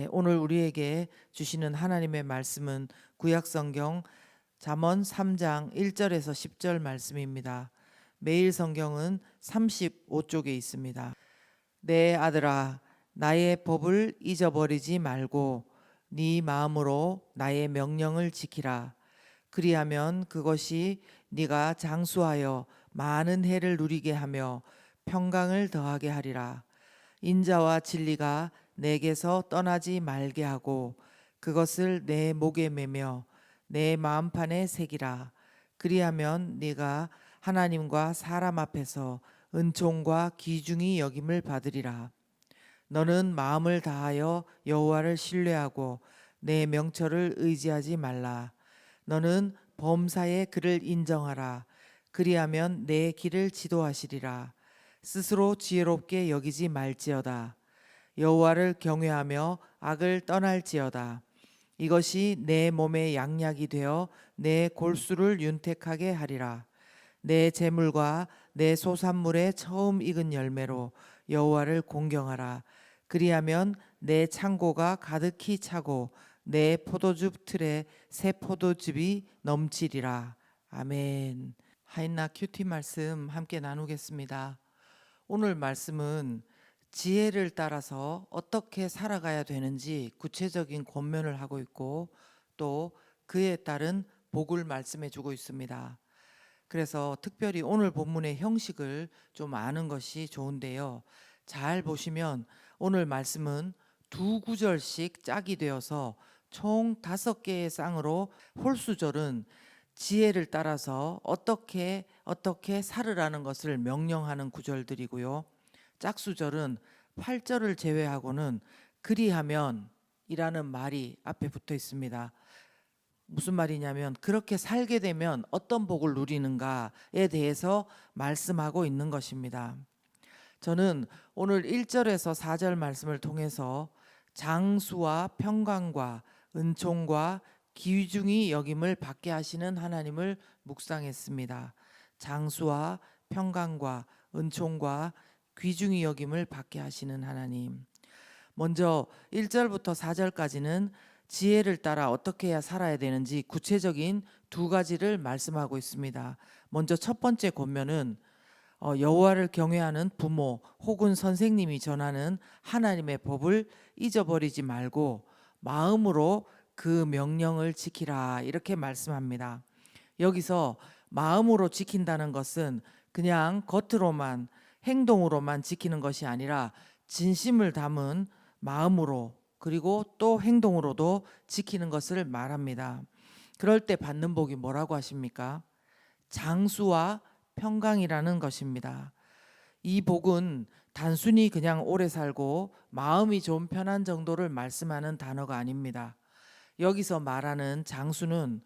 네, 오늘 우리에게 주시는 하나님의 말씀은 구약성경 잠언 3장 1절에서 10절 말씀입니다. 매일 성경은 35쪽에 있습니다. 내 아들아, 나의 법을 잊어버리지 말고 네 마음으로 나의 명령을 지키라. 그리하면 그것이 네가 장수하여 많은 해를 누리게 하며 평강을 더하게 하리라. 인자와 진리가 내게서 떠나지 말게 하고 그것을 내 목에 매며 내 마음판에 새기라. 그리하면 네가 하나님과 사람 앞에서 은총과 귀중히 여김을 받으리라. 너는 마음을 다하여 여호와를 신뢰하고 내 명철을 의지하지 말라. 너는 범사의 그를 인정하라. 그리하면 내 길을 지도하시리라. 스스로 지혜롭게 여기지 말지어다. 여호와를 경외하며 악을 떠날지어다. 이것이 내 몸의 양약이 되어 내 골수를 윤택하게 하리라. 내 재물과 내 소산물의 처음 익은 열매로 여호와를 공경하라. 그리하면 내 창고가 가득히 차고 내 포도즙 틀에 새 포도즙이 넘치리라. 아멘. 하인나 큐티 말씀 함께 나누겠습니다. 오늘 말씀은 지혜를 따라서 어떻게 살아가야 되는지 구체적인 권면을 하고 있고 또 그에 따른 복을 말씀해 주고 있습니다. 그래서 특별히 오늘 본문의 형식을 좀 아는 것이 좋은데요. 잘 보시면 오늘 말씀은 두 구절씩 짝이 되어서 총 5개의 쌍으로 홀수절은 지혜를 따라서 어떻게 살으라는 것을 명령하는 구절들이고요. 짝수절은 8절을 제외하고는 그리하면 이라는 말이 앞에 붙어 있습니다. 무슨 말이냐면 그렇게 살게 되면 어떤 복을 누리는가에 대해서 말씀하고 있는 것입니다. 저는 오늘 1절에서 4절 말씀을 통해서 장수와 평강과 은총과 귀중히 여김을 받게 하시는 하나님을 묵상했습니다. 장수와 평강과 은총과 귀중히 여김을 받게 하시는 하나님. 먼저 1절부터 4절까지는 지혜를 따라 어떻게 해야 살아야 되는지 구체적인 두 가지를 말씀하고 있습니다. 먼저 첫 번째 권면은 여호와를 경외하는 부모 혹은 선생님이 전하는 하나님의 법을 잊어버리지 말고 마음으로 그 명령을 지키라 이렇게 말씀합니다. 여기서 마음으로 지킨다는 것은 그냥 겉으로만 행동으로만 지키는 것이 아니라 진심을 담은 마음으로 그리고 또 행동으로도 지키는 것을 말합니다. 그럴 때 받는 복이 뭐라고 하십니까? 장수와 평강이라는 것입니다. 이 복은 단순히 그냥 오래 살고 마음이 좀 편한 정도를 말씀하는 단어가 아닙니다. 여기서 말하는 장수는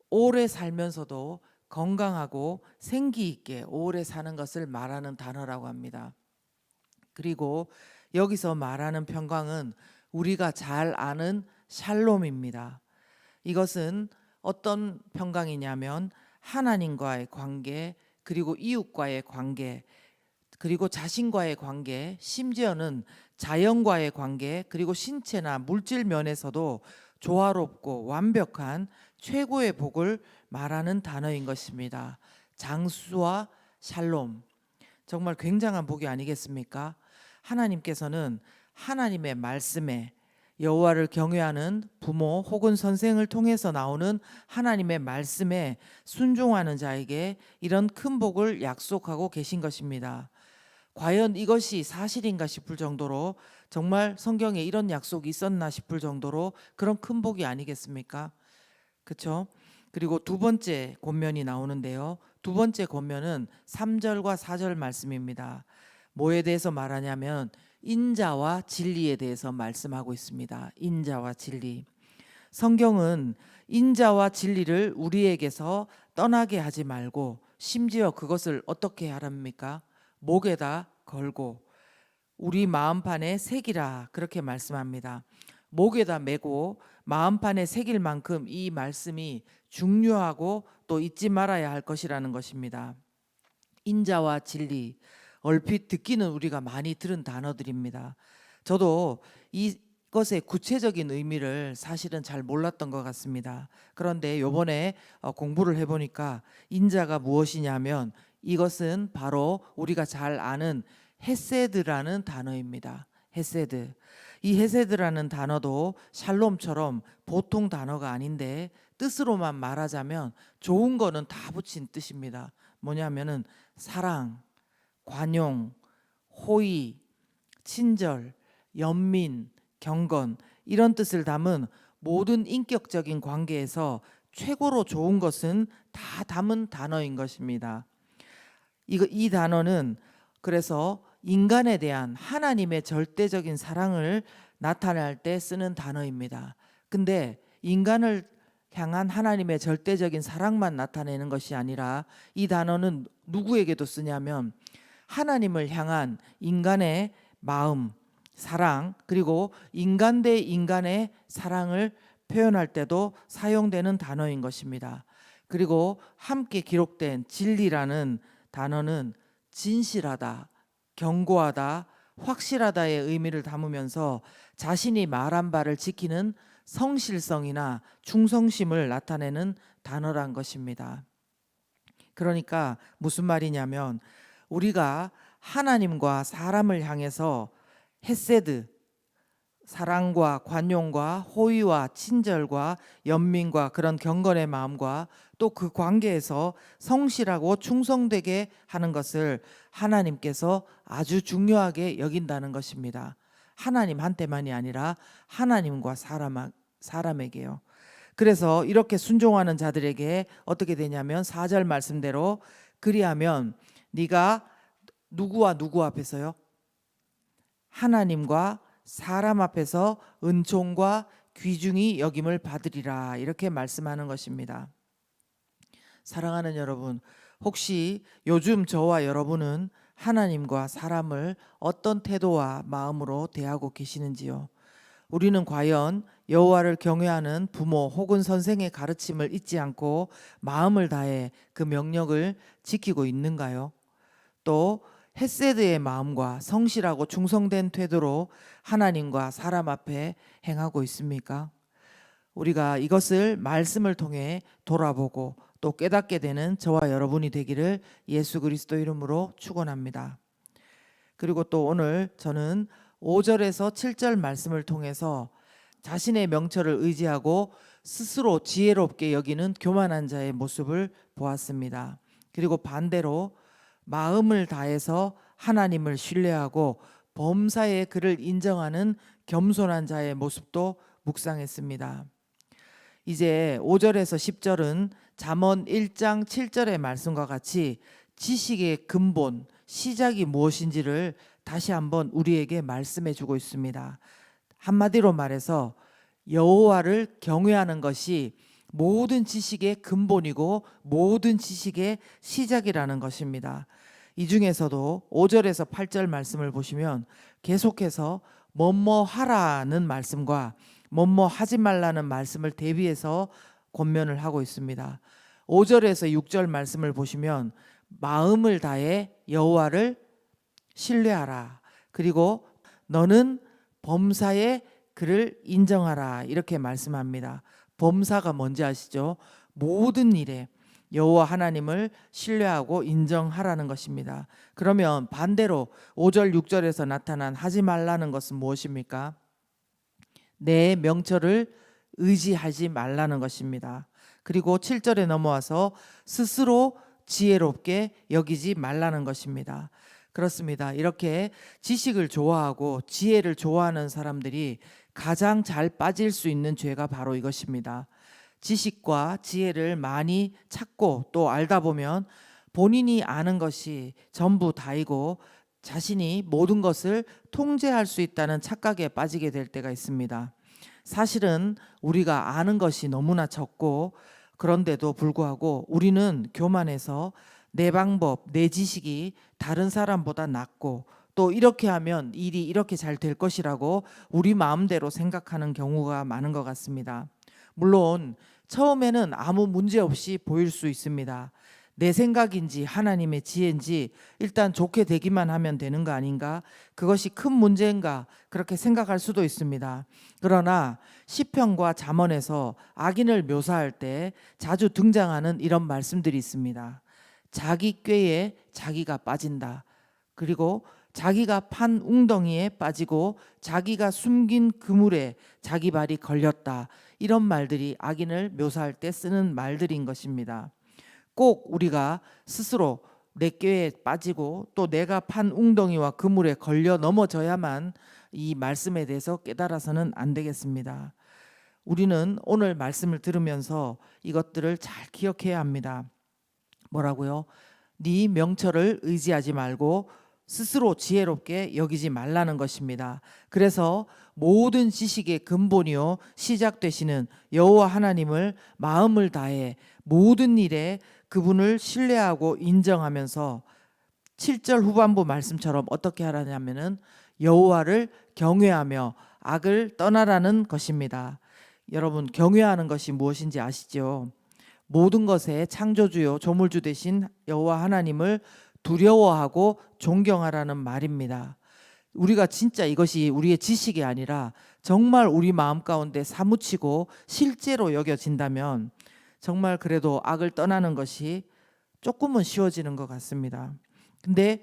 오래 살면서도 건강하고 생기 있게 오래 사는 것을 말하는 단어라고 합니다. 그리고 여기서 말하는 평강은 우리가 잘 아는 샬롬입니다. 이것은 어떤 평강이냐면 하나님과의 관계, 그리고 이웃과의 관계, 그리고 자신과의 관계, 심지어는 자연과의 관계, 그리고 신체나 물질 면에서도 조화롭고 완벽한 최고의 복을 말하는 단어인 것입니다. 장수와 샬롬, 정말 굉장한 복이 아니겠습니까? 하나님께서는 하나님의 말씀에 여호와를 경외하는 부모 혹은 선생을 통해서 나오는 하나님의 말씀에 순종하는 자에게 이런 큰 복을 약속하고 계신 것입니다. 과연 이것이 사실인가 싶을 정도로 정말 성경에 이런 약속이 있었나 싶을 정도로 그런 큰 복이 아니겠습니까? 그렇죠? 그리고 두 번째 권면이 나오는데요. 두 번째 권면은 3절과 4절 말씀입니다. 뭐에 대해서 말하냐면 인자와 진리에 대해서 말씀하고 있습니다. 인자와 진리. 성경은 인자와 진리를 우리에게서 떠나게 하지 말고 심지어 그것을 어떻게 하랍니까? 목에다 걸고 우리 마음판에 새기라 그렇게 말씀합니다. 목에다 메고 마음판에 새길 만큼 이 말씀이 중요하고 또 잊지 말아야 할 것이라는 것입니다. 인자와 진리, 얼핏 듣기는 우리가 많이 들은 단어들입니다. 저도 이 것의 구체적인 의미를 사실은 잘 몰랐던 것 같습니다. 그런데 요번에 공부를 해보니까 인자가 무엇이냐면 이것은 바로 우리가 잘 아는 헤세드라는 단어입니다. 헤세드. 이 헤세드라는 단어도 샬롬처럼 보통 단어가 아닌데 뜻으로만 말하자면 좋은 거는 다 붙인 뜻입니다. 뭐냐면은 사랑, 관용, 호의, 친절, 연민, 경건 이런 뜻을 담은 모든 인격적인 관계에서 최고로 좋은 것은 다 담은 단어인 것입니다. 이 단어는 그래서 인간에 대한 하나님의 절대적인 사랑을 나타낼 때 쓰는 단어입니다. 근데 인간을 향한 하나님의 절대적인 사랑만 나타내는 것이 아니라 이 단어는 누구에게도 쓰냐면 하나님을 향한 인간의 마음, 사랑, 그리고 인간 대 인간의 사랑을 표현할 때도 사용되는 단어인 것입니다. 그리고 함께 기록된 진리라는 단어는 진실하다, 견고하다, 확실하다의 의미를 담으면서 자신이 말한 바를 지키는 성실성이나 충성심을 나타내는 단어란 것입니다. 그러니까 무슨 말이냐면 우리가 하나님과 사람을 향해서 헤세드, 사랑과 관용과 호의와 친절과 연민과 그런 경건의 마음과 또 그 관계에서 성실하고 충성되게 하는 것을 하나님께서 아주 중요하게 여긴다는 것입니다. 하나님한테만이 아니라 하나님과 사람에게요. 그래서 이렇게 순종하는 자들에게 어떻게 되냐면 4절 말씀대로 그리하면 네가 누구와 누구 앞에서요? 하나님과 사람 앞에서 은총과 귀중히 여김을 받으리라 이렇게 말씀하는 것입니다. 사랑하는 여러분, 혹시 요즘 저와 여러분은 하나님과 사람을 어떤 태도와 마음으로 대하고 계시는지요? 우리는 과연 여호와를 경외하는 부모 혹은 선생의 가르침을 잊지 않고 마음을 다해 그 명령을 지키고 있는가요? 또 헤세드의 마음과 성실하고 충성된 태도로 하나님과 사람 앞에 행하고 있습니까? 우리가 이것을 말씀을 통해 돌아보고 또 깨닫게 되는 저와 여러분이 되기를 예수 그리스도 이름으로 축원합니다. 그리고 또 오늘 저는 5절에서 7절 말씀을 통해서 자신의 명철을 의지하고 스스로 지혜롭게 여기는 교만한 자의 모습을 보았습니다. 그리고 반대로 마음을 다해서 하나님을 신뢰하고 범사에 그를 인정하는 겸손한 자의 모습도 묵상했습니다. 이제 5절에서 10절은 잠언 1장 7절의 말씀과 같이 지식의 근본, 시작이 무엇인지를 다시 한번 우리에게 말씀해 주고 있습니다. 한마디로 말해서 여호와를 경외하는 것이 모든 지식의 근본이고 모든 지식의 시작이라는 것입니다. 이 중에서도 5절에서 8절 말씀을 보시면 계속해서 뭐뭐 하라는 말씀과 뭐뭐 하지 말라는 말씀을 대비해서 권면을 하고 있습니다. 5절에서 6절 말씀을 보시면 마음을 다해 여호와를 신뢰하라. 그리고 너는 범사에 그를 인정하라. 이렇게 말씀합니다. 범사가 뭔지 아시죠? 모든 일에 여호와 하나님을 신뢰하고 인정하라는 것입니다. 그러면 반대로 5절 6절에서 나타난 하지 말라는 것은 무엇입니까? 내 명철을 의지하지 말라는 것입니다. 그리고 7절에 넘어와서 스스로 지혜롭게 여기지 말라는 것입니다. 그렇습니다. 이렇게 지식을 좋아하고 지혜를 좋아하는 사람들이 가장 잘 빠질 수 있는 죄가 바로 이것입니다. 지식과 지혜를 많이 찾고 또 알다 보면 본인이 아는 것이 전부 다이고 자신이 모든 것을 통제할 수 있다는 착각에 빠지게 될 때가 있습니다. 사실은 우리가 아는 것이 너무나 적고 그런데도 불구하고 우리는 교만해서 내 방법, 내 지식이 다른 사람보다 낫고 또 이렇게 하면 일이 이렇게 잘 될 것이라고 우리 마음대로 생각하는 경우가 많은 것 같습니다. 물론 처음에는 아무 문제 없이 보일 수 있습니다. 내 생각인지 하나님의 지혜인지 일단 좋게 되기만 하면 되는 거 아닌가? 그것이 큰 문제인가? 그렇게 생각할 수도 있습니다. 그러나 시편과 잠언에서 악인을 묘사할 때 자주 등장하는 이런 말씀들이 있습니다. 자기 꾀에 자기가 빠진다. 그리고 자기가 판 웅덩이에 빠지고 자기가 숨긴 그물에 자기 발이 걸렸다. 이런 말들이 악인을 묘사할 때 쓰는 말들인 것입니다. 꼭 우리가 스스로 내 꾀에 빠지고 또 내가 판 웅덩이와 그물에 걸려 넘어져야만 이 말씀에 대해서 깨달아서는 안 되겠습니다. 우리는 오늘 말씀을 들으면서 이것들을 잘 기억해야 합니다. 뭐라고요? 네 명철을 의지하지 말고 스스로 지혜롭게 여기지 말라는 것입니다. 그래서 모든 지식의 근본이요 시작되시는 여호와 하나님을 마음을 다해 모든 일에 그분을 신뢰하고 인정하면서 7절 후반부 말씀처럼 어떻게 하라냐면은 여호와를 경외하며 악을 떠나라는 것입니다. 여러분, 경외하는 것이 무엇인지 아시죠? 모든 것의 창조주요 조물주 되신 여호와 하나님을 두려워하고 존경하라는 말입니다. 우리가 진짜 이것이 우리의 지식이 아니라 정말 우리 마음 가운데 사무치고 실제로 여겨진다면 정말 그래도 악을 떠나는 것이 조금은 쉬워지는 것 같습니다. 근데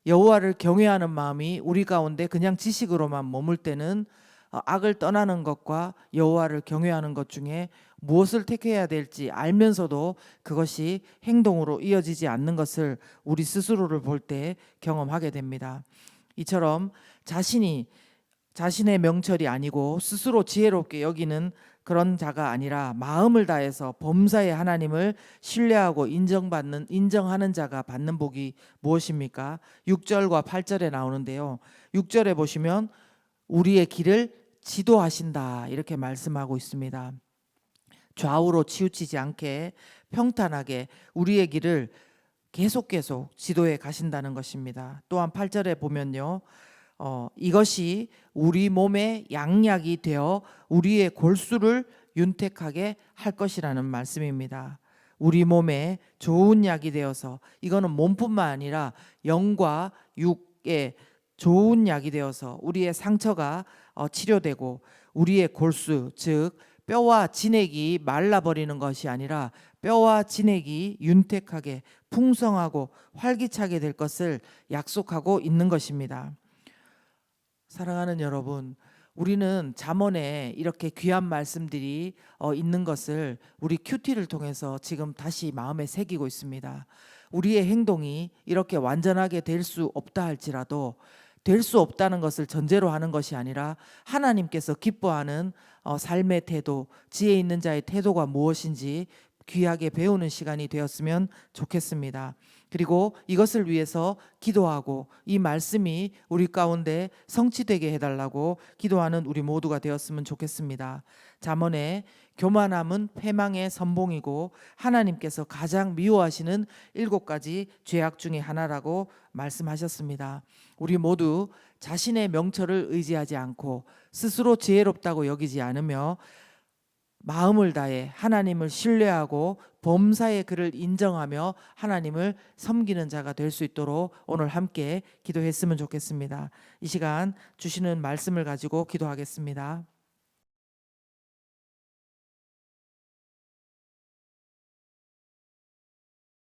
여호와를 경외하는 마음이 우리 가운데 그냥 지식으로만 머물 때는 악을 떠나는 것과 여호와를 경외하는 것 중에 무엇을 택해야 될지 알면서도 그것이 행동으로 이어지지 않는 것을 우리 스스로를 볼 때 경험하게 됩니다. 이처럼 자신의 명철이 아니고 스스로 지혜롭게 여기는 그런 자가 아니라 마음을 다해서 범사의 하나님을 신뢰하고 인정하는 자가 받는 복이 무엇입니까? 6절과 8절에 나오는데요. 6절에 보시면 우리의 길을 지도하신다 이렇게 말씀하고 있습니다. 좌우로 치우치지 않게 평탄하게 우리의 길을 계속 지도해 가신다는 것입니다. 또한 8절에 보면요. 이것이 우리 몸의 양약이 되어 우리의 골수를 윤택하게 할 것이라는 말씀입니다. 우리 몸에 좋은 약이 되어서 이거는 몸뿐만 아니라 영과 육에 좋은 약이 되어서 우리의 상처가 치료되고 우리의 골수 즉 뼈와 진액이 말라버리는 것이 아니라 뼈와 진액이 윤택하게 풍성하고 활기차게 될 것을 약속하고 있는 것입니다. 사랑하는 여러분, 우리는 잠언에 이렇게 귀한 말씀들이 있는 것을 우리 큐티를 통해서 지금 다시 마음에 새기고 있습니다. 우리의 행동이 이렇게 완전하게 될 수 없다 할지라도 될 수 없다는 것을 전제로 하는 것이 아니라 하나님께서 기뻐하는 삶의 태도, 지혜 있는 자의 태도가 무엇인지 귀하게 배우는 시간이 되었으면 좋겠습니다. 그리고 이것을 위해서 기도하고 이 말씀이 우리 가운데 성취되게 해달라고 기도하는 우리 모두가 되었으면 좋겠습니다. 잠언에 교만함은 패망의 선봉이고 하나님께서 가장 미워하시는 7가지 죄악 중에 하나라고 말씀하셨습니다. 우리 모두 자신의 명철을 의지하지 않고 스스로 지혜롭다고 여기지 않으며 마음을 다해 하나님을 신뢰하고 범사의 그를 인정하며 하나님을 섬기는 자가 될 수 있도록 오늘 함께 기도했으면 좋겠습니다. 이 시간 주시는 말씀을 가지고 기도하겠습니다.